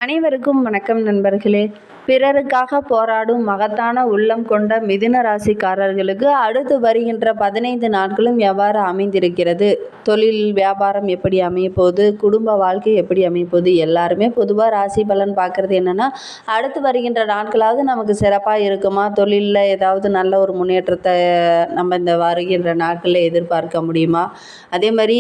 அனைவருக்கும் வணக்கம் நண்பர்களே. பிறருக்காக போராடும் மகத்தான உள்ளம் கொண்ட மிதுன ராசிக்காரர்களுக்கு அடுத்து வருகின்ற 15 நாட்களும் எவ்வாறு அமைந்திருக்கிறது, தொழில் வியாபாரம் எப்படி அமையப்போகுது, குடும்ப வாழ்க்கை எப்படி அமையப்போகுது, எல்லாருமே பொதுவாக ராசி பலன் பார்க்குறது என்னென்னா, அடுத்து வருகின்ற நாட்களாவது நமக்கு சிறப்பாக இருக்குமா, தொழிலில் ஏதாவது நல்ல ஒரு முன்னேற்றத்தை நம்ம இந்த வருகின்ற நாட்களில் எதிர்பார்க்க முடியுமா, அதே மாதிரி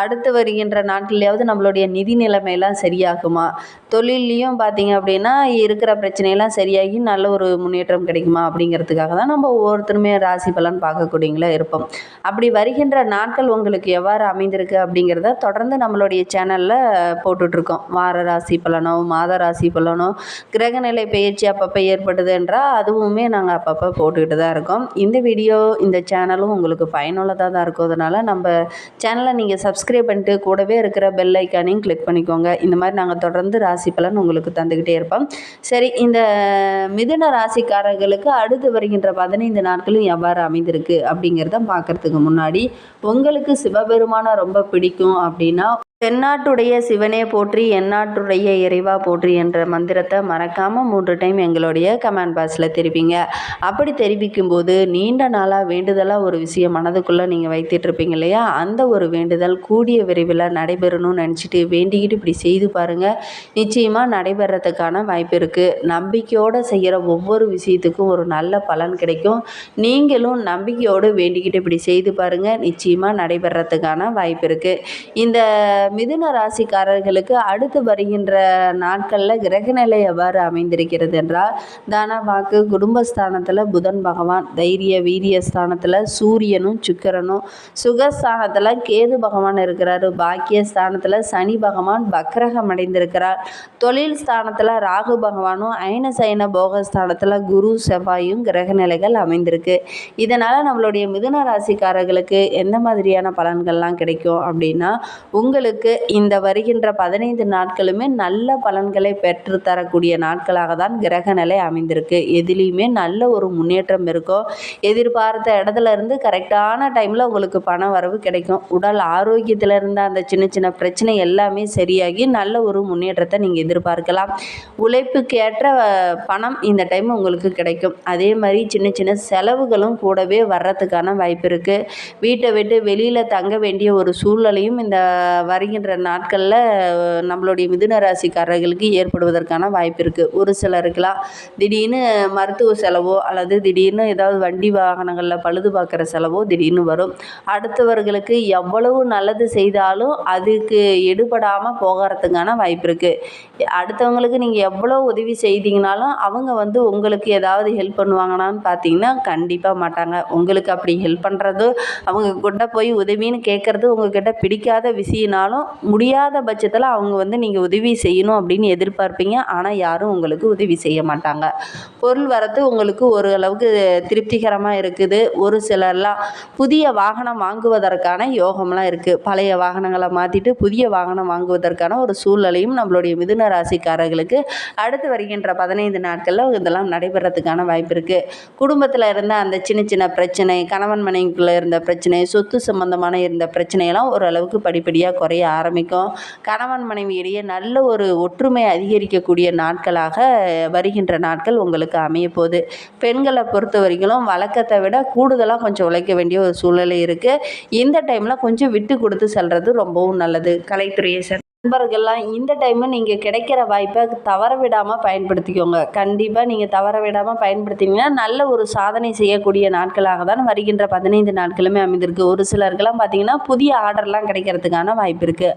அடுத்து வருகின்ற நாட்கள்லையாவது நம்மளுடைய நிதி நிலைமையெல்லாம் சரியாகுமா, தொழில்லையும் பார்த்திங்க அப்படின்னா இருக்கிற பிரச்சனையெல்லாம் சரியாகி நல்ல ஒரு முன்னேற்றம் கிடைக்குமா அப்படிங்கிறதுக்காக தான் நம்ம ஒவ்வொருத்தருமே ராசி பலன் பார்க்கக்கூடியங்களா இருப்போம். அப்படி வருகின்ற நாட்கள் உங்களுக்கு எவ்வாறு அமைந்திருக்கு அப்படிங்கிறத தொடர்ந்து நம்மளுடைய சேனலில் போட்டுட்ருக்கோம். வார ராசி பலனோ மாத ராசி பலனோ கிரகநிலை பயிற்சி அப்பப்போ ஏற்படுது என்றால் அதுவுமே நாங்கள் அப்பப்போ போட்டுக்கிட்டு தான் இருக்கோம். இந்த வீடியோ இந்த சேனலும் உங்களுக்கு பயனுள்ளதாக தான் இருக்கும். அதனால் நம்ம சேனலை நீங்கள் சப்ஸ்கிரைப் பண்ணிட்டு கூடவே இருக்கிற பெல் ஐக்கானையும் கிளிக் பண்ணிக்கோங்க. இந்த மாதிரி நாங்கள் தொடர்ந்து ராசி பலன் உங்களுக்கு தந்துக்கிட்டே இருப்போம். சரி, இந்த மிதுன ராசிக்காரர்களுக்கு அடுத்து வருகின்ற 15 நாட்களும் எவ்வாறு அமைந்திருக்கு அப்படிங்கிறத பார்க்கறதுக்கு முன்னாடி, உங்களுக்கு சிவபெருமானை ரொம்ப பிடிக்கும் அப்படின்னா தென்னாட்டுடைய சிவனே போற்றி எந்நாட்டுடைய இறைவா போற்றி என்ற மந்திரத்தை மறக்காமல் 3 டைம் எங்களுடைய கமெண்ட் பாக்ஸில் தெரிவிங்க. அப்படி தெரிவிக்கும் போது நீண்ட நாளாக வேண்டுதலாக ஒரு விஷயம் மனதுக்குள்ளே நீங்கள் வைத்திட்ருப்பீங்க இல்லையா, அந்த ஒரு வேண்டுதல் கூடிய விரைவில் நடைபெறணும்னு நினச்சிட்டு வேண்டிக்கிட்டு இப்படி செய்து பாருங்கள். நிச்சயமாக நடைபெறத்துக்கான வாய்ப்பு இருக்குது. நம்பிக்கையோடு செய்கிற ஒவ்வொரு விஷயத்துக்கும் ஒரு நல்ல பலன் கிடைக்கும். நீங்களும் நம்பிக்கையோடு வேண்டிக்கிட்டு இப்படி செய்து பாருங்கள். நிச்சயமாக நடைபெறத்துக்கான வாய்ப்பு இருக்குது. இந்த மிதுன ராசிக்காரர்களுக்கு அடுத்து வருகின்ற நாட்களில் கிரகநிலை எவ்வாறு அமைந்திருக்கிறது என்றால், தன வாக்கு குடும்பஸ்தானத்தில் புதன் பகவான், தைரிய வீரிய ஸ்தானத்தில் சூரியனும் சுக்கிரனும், சுகஸ்தானத்தில் கேது பகவான் இருக்கிறார், பாக்கியஸ்தானத்தில் சனி பகவான் வக்ரகம் அடைந்திருக்கிறார், தொழில் ஸ்தானத்தில் ராகு பகவானும், அயன சயன போகஸ்தானத்தில் குரு செவ்வாயும் கிரகநிலைகள் அமைந்திருக்கு. இதனால் நம்மளுடைய மிதுன ராசிக்காரர்களுக்கு எந்த மாதிரியான பலன்கள்லாம் கிடைக்கும் அப்படின்னா, உங்களுக்கு இந்த வருகின்ற 15 நாட்களுமே நல்ல பலன்களை பெற்று தரக்கூடிய நாட்களாக தான் கிரகநிலை அமைந்திருக்கு. எதுலேயுமே நல்ல ஒரு முன்னேற்றம் இருக்கும். எதிர்பார்த்த இடத்துல இருந்து கரெக்டான டைமில் உங்களுக்கு பண வரவு கிடைக்கும். உடல் ஆரோக்கியத்தில் இருந்த அந்த சின்ன சின்ன பிரச்சனை எல்லாமே சரியாகி நல்ல ஒரு முன்னேற்றத்தை நீங்கள் எதிர்பார்க்கலாம். உழைப்புக்கு ஏற்ற பணம் இந்த டைம் உங்களுக்கு கிடைக்கும். அதே மாதிரி சின்ன சின்ன செலவுகளும் கூடவே வர்றதுக்கான வாய்ப்பு இருக்குது. வீட்டை விட்டு வெளியில் தங்க வேண்டிய ஒரு சூழ்நிலையும் இந்த வருகின்ற நாட்களில் நம்மளுடைய மிதுன ராசிக்காரர்களுக்கு ஏற்படுவதற்கான வாய்ப்பு இருக்குது. ஒரு சிலருக்கெல்லாம் திடீர்னு மருத்துவ செலவோ அல்லது திடீர்னு ஏதாவது வண்டி வாகனங்களில் பழுது பார்க்குற செலவோ திடீர்னு வரும். அடுத்தவர்களுக்கு எவ்வளவு நல்லது செய்தாலும் அதுக்கு எடுபடாமல் போகிறதுக்கான வாய்ப்பு இருக்குது. அடுத்தவங்களுக்கு நீங்கள் எவ்வளோ உதவி செய்தீங்கனாலும் அவங்க உங்களுக்கு ஏதாவது ஹெல்ப் பண்ணுவாங்களான்னு பார்த்தீங்கன்னா கண்டிப்பாக மாட்டாங்க. உங்களுக்கு அப்படி ஹெல்ப் பண்ணுறது, அவங்க கிட்ட போய் உதவின்னு கேட்குறது உங்ககிட்ட பிடிக்காத விஷயம்னாலும் முடியாத பட்சத்தில் அவங்க நீங்கள் உதவி செய்யணும் அப்படின்னு எதிர்பார்ப்பீங்க. ஆனால் யாரும் உங்களுக்கு உதவி செய்ய மாட்டாங்க. பொருள் வரத்து உங்களுக்கு ஓரளவுக்கு திருப்திகரமாக இருக்குது. ஒரு சிலர்லாம் புதிய வாகனம் வாங்குவதற்கான யோகம்லாம் இருக்குது. பழைய வாகனங்களை மாற்றிட்டு புதிய வாகனம் வாங்குவதற்கான ஒரு சூழ்நிலையும் நம்மளுடைய மிதுன ராசிக்காரர்களுக்கு அடுத்து வருகின்ற 15 நாட்களில் இதெல்லாம் நடைபெறத்துக்கான வாய்ப்பு இருக்குது. குடும்பத்தில் இருந்த அந்த சின்ன சின்ன பிரச்சனை, கணவன் மனைவிக்குள்ளே இருந்த பிரச்சனை, சொத்து சம்பந்தமான இருந்த பிரச்சனையெல்லாம் ஓரளவுக்கு படிப்படியாக குறைய ஆரம்பிக்கும். கணவன் மனைவி இடையே நல்ல ஒரு ஒற்றுமை அதிகரிக்கக்கூடிய நாட்களாக வருகின்ற நாட்கள் உங்களுக்கு அமைய போகுது. பெண்களை பொறுத்த வரைக்கும் வழக்கத்தை விட கூடுதலாக கொஞ்சம் உழைக்க வேண்டிய ஒரு சூழ்நிலை இருக்குது. இந்த டைமில் கொஞ்சம் விட்டு கொடுத்து செல்வது ரொம்பவும் நல்லது. கலைத்துறையை நண்பர்கள்லாம் இந்த டைமு நீங்கள் கிடைக்கிற வாய்ப்பை தவற விடாமல் பயன்படுத்திக்கோங்க. கண்டிப்பாக நீங்கள் தவற விடாமல் பயன்படுத்திங்கன்னா நல்ல ஒரு சாதனை செய்யக்கூடிய நாட்களாக தான் வருகின்ற 15 நாட்களுமே அமைந்திருக்கு. ஒரு சிலருக்கெல்லாம் பார்த்திங்கன்னா புதிய ஆர்டர்லாம் கிடைக்கிறதுக்கான வாய்ப்பு இருக்குது.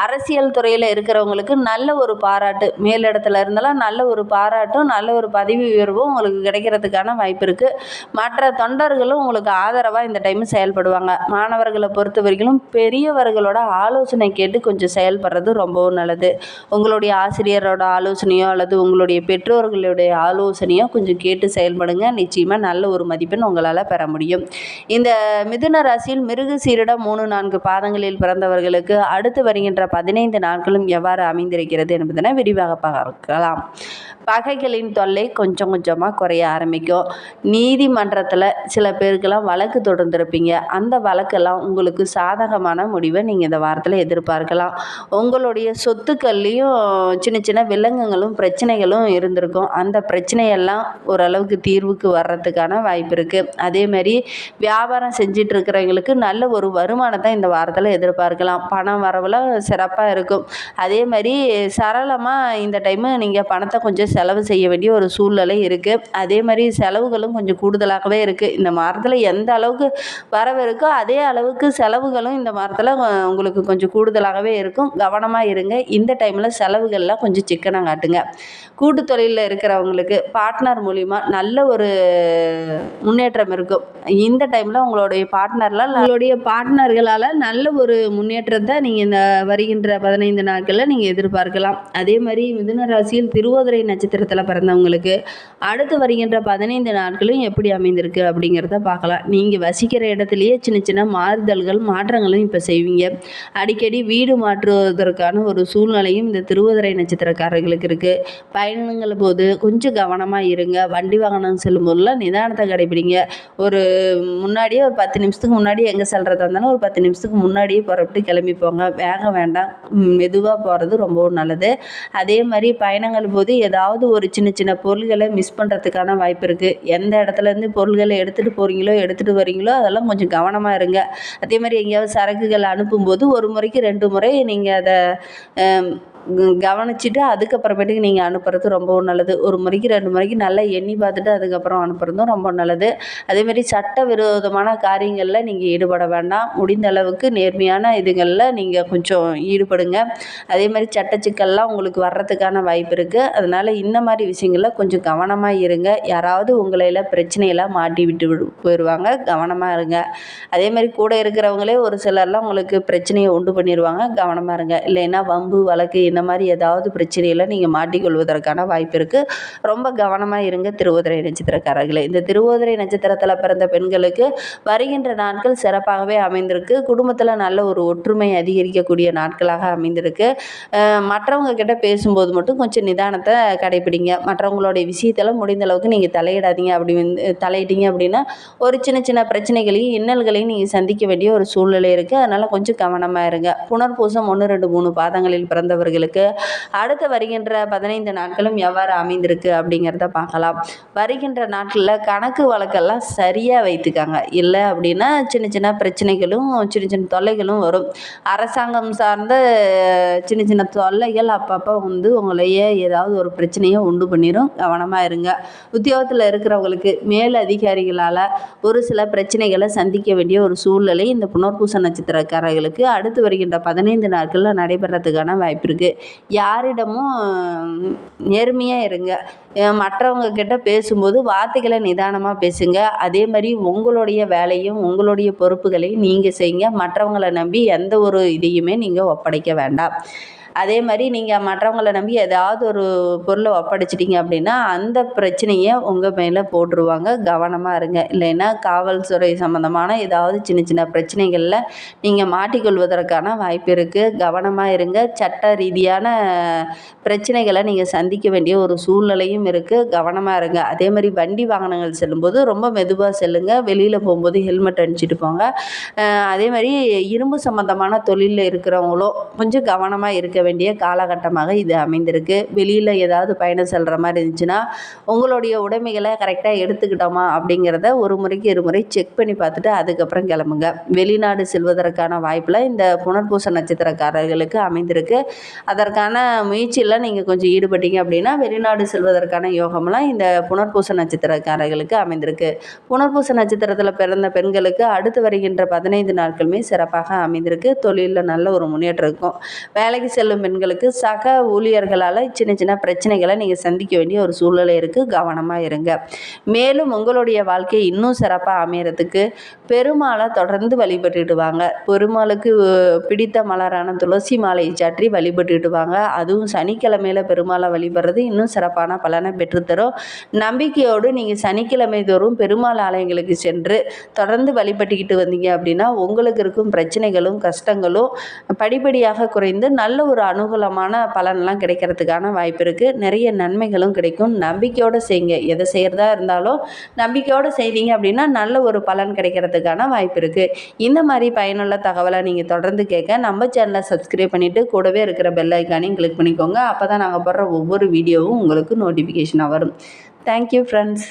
அரசியல் துறையில் இருக்கிறவங்களுக்கு நல்ல ஒரு பாராட்டு, மேலிடத்துல இருந்தாலும் நல்ல ஒரு பாராட்டும் நல்ல ஒரு பதவி உயர்வும் உங்களுக்கு கிடைக்கிறதுக்கான வாய்ப்பு இருக்குது. மற்ற தொண்டர்களும் உங்களுக்கு ஆதரவாக இந்த டைமு செயல்படுவாங்க. மாணவர்களை பொறுத்த வரைக்கும் பெரியவர்களோட ஆலோசனை கேட்டு கொஞ்சம் செயல்படுறது ரொம்பவும் நல்லது. உங்களுடைய ஆசிரியரோட ஆலோசனையோ அல்லது உங்களுடைய பெற்றோர்களுடைய ஆலோசனையோ கொஞ்சம் கேட்டு செயல்படுங்க. நிச்சயமாக நல்ல ஒரு மதிப்பெண் உங்களால் பெற முடியும். இந்த மிதுன ராசியில் மிருகசீரிடம் 3-4 பாதங்களில் பிறந்தவர்களுக்கு அடுத்து வருகின்ற 15 நாட்களும் எவ்வாறு அமைந்திருக்கிறது என்பதனை விரிவாக பார்க்கலாம். பகைகளின் தொல்லை கொஞ்சம் கொஞ்சமாக குறைய ஆரம்பிக்கும். நீதிமன்றத்தில் சில பேருக்கெல்லாம் வழக்கு தொடர்ந்துருப்பீங்க. அந்த வழக்கெல்லாம் உங்களுக்கு சாதகமான முடிவை நீங்கள் இந்த வாரத்தில் எதிர்பார்க்கலாம். உங்கள் உங்களுடைய சொத்துக்கள்லேயும் சின்ன சின்ன வில்லங்கங்களும் பிரச்சனைகளும் இருந்திருக்கும். அந்த பிரச்சனையெல்லாம் ஓரளவுக்கு தீர்வுக்கு வர்றதுக்கான வாய்ப்பு இருக்குது. அதேமாரி வியாபாரம் செஞ்சிட்டு இருக்கிறவங்களுக்கு நல்ல ஒரு வருமானத்தை இந்த வாரத்தில் எதிர்பார்க்கலாம். பணம் வரவுலாம் சிறப்பாக இருக்கும். அதே மாதிரி சரளமாக இந்த டைமு நீங்கள் பணத்தை கொஞ்சம் செலவு செய்ய வேண்டிய ஒரு சூழ்நிலை இருக்குது. அதே மாதிரி செலவுகளும் கொஞ்சம் கூடுதலாகவே இருக்குது. இந்த வாரத்தில் எந்த அளவுக்கு வரவு இருக்கோ அதே அளவுக்கு செலவுகளும் இந்த வாரத்தில் உங்களுக்கு கொஞ்சம் கூடுதலாகவே இருக்கும். கவனமாக இருங்க. இந்த டைமில் செலவுகள்லாம் கொஞ்சம் சிக்கனம் காட்டுங்க. கூட்டு தொழிலில் இருக்கிறவங்களுக்கு பார்ட்னர் மூலிமா நல்ல ஒரு முன்னேற்றம் இருக்கும். இந்த டைமில் உங்களுடைய பார்ட்னர்களால் நல்ல ஒரு முன்னேற்றத்தை நீங்கள் இந்த வருகின்ற 15 நாட்களில் நீங்கள் எதிர்பார்க்கலாம். அதே மாதிரி மிதுன ராசியில் திருவோதிரை நட்சத்திரத்தில் பிறந்தவங்களுக்கு அடுத்து வருகின்ற 15 நாட்களும் எப்படி அமைந்திருக்கு அப்படிங்கிறத பார்க்கலாம். நீங்கள் வசிக்கிற இடத்துலையே சின்ன சின்ன மாறுதல்கள் மாற்றங்களும் இப்போ செய்வீங்க. அடிக்கடி வீடு மாற்றுவதற்கான ஒரு சூழ்நிலையும் இந்த திருவோதிரை நட்சத்திரக்காரர்களுக்கு இருக்குது. பயணங்கள் போது கொஞ்சம் கவனமாக இருங்க. வண்டி வாகனம் செல்லும் போதெல்லாம் நிதானத்தை கடைபிடிங்க. ஒரு முன்னாடியே ஒரு 10 நிமிஷத்துக்கு முன்னாடி எங்கே செல்கிறதா இருந்தாலும் ஒரு 10 நிமிஷத்துக்கு முன்னாடியே புறப்பட்டு கிளம்பி போங்க. வேகம் வேண்டாம். மெதுவாக போகிறது ரொம்பவும் நல்லது. அதே மாதிரி பயணங்கள் போது ஏதாவது ஒரு சின்ன சின்ன பொருள்களை மிஸ் பண்ணுறதுக்கான வாய்ப்பு இருக்குது. எந்த இடத்துலேருந்து பொருள்களை எடுத்துகிட்டு வரீங்களோ அதெல்லாம் கொஞ்சம் கவனமாக இருங்க. அதே மாதிரி எங்கேயாவது சரக்குகள் அனுப்பும்போது ஒரு முறைக்கு 2 முறை நீங்கள் அதை கவனிச்சுட்டு அதுக்கப்புறமேட்டுக்கு நீங்கள் அனுப்புறது ரொம்பவும் நல்லது. ஒரு முறைக்கு 2 முறைக்கு நல்லா எண்ணி பார்த்துட்டு அதுக்கப்புறம் அனுப்புறதும் ரொம்ப நல்லது. அதேமாதிரி சட்டவிரோதமான காரியங்களில் நீங்கள் ஈடுபட வேண்டாம். முடிந்த அளவுக்கு நேர்மையான இதுகளில் நீங்கள் கொஞ்சம் ஈடுபடுங்க. அதே மாதிரி சட்டச்சிக்கல்லாம் உங்களுக்கு வர்றதுக்கான வாய்ப்பு இருக்குது. அதனால் இந்த மாதிரி விஷயங்களில் கொஞ்சம் கவனமாக இருங்க. யாராவது உங்களையில் பிரச்சனையெல்லாம் மாட்டி விட்டு போயிடுவாங்க. கவனமாக இருங்க. அதே மாதிரி கூட இருக்கிறவங்களே ஒரு சிலர்லாம் உங்களுக்கு பிரச்சனையை உண்டு பண்ணிடுவாங்க. கவனமாக இருங்க. இல்லைன்னா வம்பு வழக்கு இந்த மாதிரி ஏதாவது பிரச்சனையில் நீங்கள் மாட்டிக்கொள்வதற்கான வாய்ப்பு இருக்குது. ரொம்ப கவனமாக இருங்க திருவோதிரை நட்சத்திரக்காரர்களே. இந்த திருவோதிரை நட்சத்திரத்தில் பிறந்த பெண்களுக்கு வருகின்ற நாட்கள் சிறப்பாகவே அமைந்திருக்கு. குடும்பத்தில் நல்ல ஒரு ஒற்றுமை அதிகரிக்கக்கூடிய நாட்களாக அமைந்திருக்கு. மற்றவங்க கிட்ட பேசும்போது மட்டும் கொஞ்சம் நிதானத்தை கடைபிடிங்க. மற்றவங்களுடைய விஷயத்தில் முடிந்த அளவுக்கு நீங்கள் தலையிடாதீங்க. தலையிட்டீங்க அப்படின்னா ஒரு சின்ன சின்ன பிரச்சனைகளையும் இன்னல்களையும் நீங்கள் சந்திக்க வேண்டிய ஒரு சூழ்நிலை இருக்குது. அதனால் கொஞ்சம் கவனமாக இருங்க. புனர்பூசம் 1, 2, 3 பாதங்களில் பிறந்தவர்களுக்கு அடுத்து வருகின்ற 15 நாட்களும் எவ்வாறு அமைந்திருக்கு அப்படிங்கிறத பார்க்கலாம். வருகின்ற நாட்களில் கணக்கு வழக்கெல்லாம் சரியாக வைத்துக்காங்க. இல்லை அப்படின்னா சின்ன சின்ன பிரச்சனைகளும் சின்ன சின்ன தொல்லைகளும் வரும். அரசாங்கம் சார்ந்த சின்ன சின்ன தொல்லைகள் அப்பப்போ உங்களையே ஏதாவது ஒரு பிரச்சனையை உண்டு பண்ணிடும். கவனமாக இருங்க. உத்தியோகத்தில் இருக்கிறவங்களுக்கு மேல் அதிகாரிகளால் ஒரு சில பிரச்சனைகளை சந்திக்க வேண்டிய ஒரு சூழ்நிலை இந்த புனர்பூச நட்சத்திரக்காரர்களுக்கு அடுத்து வருகின்ற 15 நாட்களில் நடைபெறத்துக்கான வாய்ப்பு இருக்குது. யாரிடமும் நேர்மையாக இருங்க. மற்றவங்க கிட்ட பேசும்போது வார்த்தைகளை நிதானமாக பேசுங்க. அதே மாதிரி உங்களுடைய வேலையும் உங்களுடைய பொறுப்புகளையும் நீங்கள் செய்யுங்க. மற்றவங்களை நம்பி எந்த ஒரு இதையுமே நீங்கள் ஒப்படைக்க வேண்டாம். அதே மாதிரி நீங்கள் மற்றவங்களை நம்பி ஏதாவது ஒரு பொருளை ஒப்படைச்சிட்டிங்க அப்படின்னா அந்த பிரச்சனையை உங்கள் மேலே போட்டுருவாங்க. கவனமாக இருங்க. இல்லைன்னா காவல்துறை சம்மந்தமான ஏதாவது சின்ன சின்ன பிரச்சனைகளில் நீங்கள் மாட்டிக்கொள்வதற்கான வாய்ப்பு இருக்குது. கவனமாக இருங்க. சட்ட ரீதியான பிரச்சனைகளை நீங்கள் சந்திக்க வேண்டிய ஒரு சூழ்நிலையும் இருக்குது. கவனமாக இருங்க. அதே மாதிரி வண்டி வாகனங்கள் செல்லும்போது ரொம்ப மெதுவாக செல்லுங்க. வெளியில் போகும்போது ஹெல்மெட் அணிச்சிட்டு போங்க. அதே மாதிரி இரும்பு சம்மந்தமான தொழிலில் இருக்கிறவங்களும் கொஞ்சம் கவனமாக இருக்க வேண்டிய காலகட்டமாக இது அமைந்திருக்கு. வெளியில் ஏதாவது பயணம் செல்கிற மாதிரி இருந்துச்சுன்னா உங்களுடைய உடைமைகளை கரெக்டாக எடுத்துக்கிட்டோமா அப்படிங்கிறத ஒரு முறைக்கு 2 முறை செக் பண்ணி பார்த்துட்டு அதுக்கப்புறம் கிளம்புங்க. வெளிநாடு செல்வதற்கான வாய்ப்பில் இந்த புனர்பூச நட்சத்திரக்காரர்களுக்கு அமைந்திருக்கு. அதற்கான முயற்சியில் நீங்கள் கொஞ்சம் ஈடுபட்டீங்க அப்படின்னா வெளிநாடு செல்வதற்கான யோகம்லாம் இந்த புனர்பூச நட்சத்திரக்காரர்களுக்கு அமைந்திருக்கு. புனர்பூச நட்சத்திரத்தில் பிறந்த பெண்களுக்கு அடுத்து வருகின்ற 15 நாட்களுமே சிறப்பாக அமைந்திருக்கு. தொழிலில் நல்ல ஒரு முன்னேற்றம் இருக்கும். வேலைக்கு செல்லும் பெண்களுக்கு சக ஊழியர்களால் சின்ன சின்ன பிரச்சனைகளை நீங்கள் சந்திக்க வேண்டிய ஒரு சூழ்நிலை இருக்குது. கவனமாக இருங்க. மேலும் உங்களுடைய வாழ்க்கை இன்னும் சிறப்பாக அமையறதுக்கு பெருமாளை தொடர்ந்து வழிபட்டுட்டு வாங்க. பெருமாளுக்கு பிடித்த மலரான துளசி மாலையை சாற்றி வழிபட்டுட்டு வாங்க. அதுவும் சனிக்கிழமையில் பெருமாளை வழிபடுறது இன்னும் சிறப்பான பலனை பெற்றுத்தரும். நம்பிக்கையோடு நீங்கள் சனிக்கிழமை தோறும் பெருமாள் ஆலயங்களுக்கு சென்று தொடர்ந்து வழிபட்டுக்கிட்டு வந்தீங்க அப்படின்னா உங்களுக்கு இருக்கும் பிரச்சனைகளும் கஷ்டங்களும் படிப்படியாக குறைந்து நல்ல ஒரு ஒரு அனுகூலமான பலன்லாம் கிடைக்கிறதுக்கான வாய்ப்பு இருக்குது. நிறைய நன்மைகளும் கிடைக்கும். நம்பிக்கையோடு செய்யுங்க. எதை செய்கிறதா இருந்தாலும் நம்பிக்கையோடு செய்தீங்க அப்படின்னா நல்ல ஒரு பலன் கிடைக்கிறதுக்கான வாய்ப்பு இருக்குது. இந்த மாதிரி பயனுள்ள தகவலை நீங்கள் தொடர்ந்து கேட்க நம்ம சேனலை சப்ஸ்கிரைப் பண்ணிவிட்டு கூடவே இருக்கிற பெல் ஐக்கானையும் கிளிக் பண்ணிக்கோங்க. அப்போ தான் நாங்கள் போடுற ஒவ்வொரு வீடியோவும் உங்களுக்கு நோட்டிஃபிகேஷனாக வரும். Thank you friends.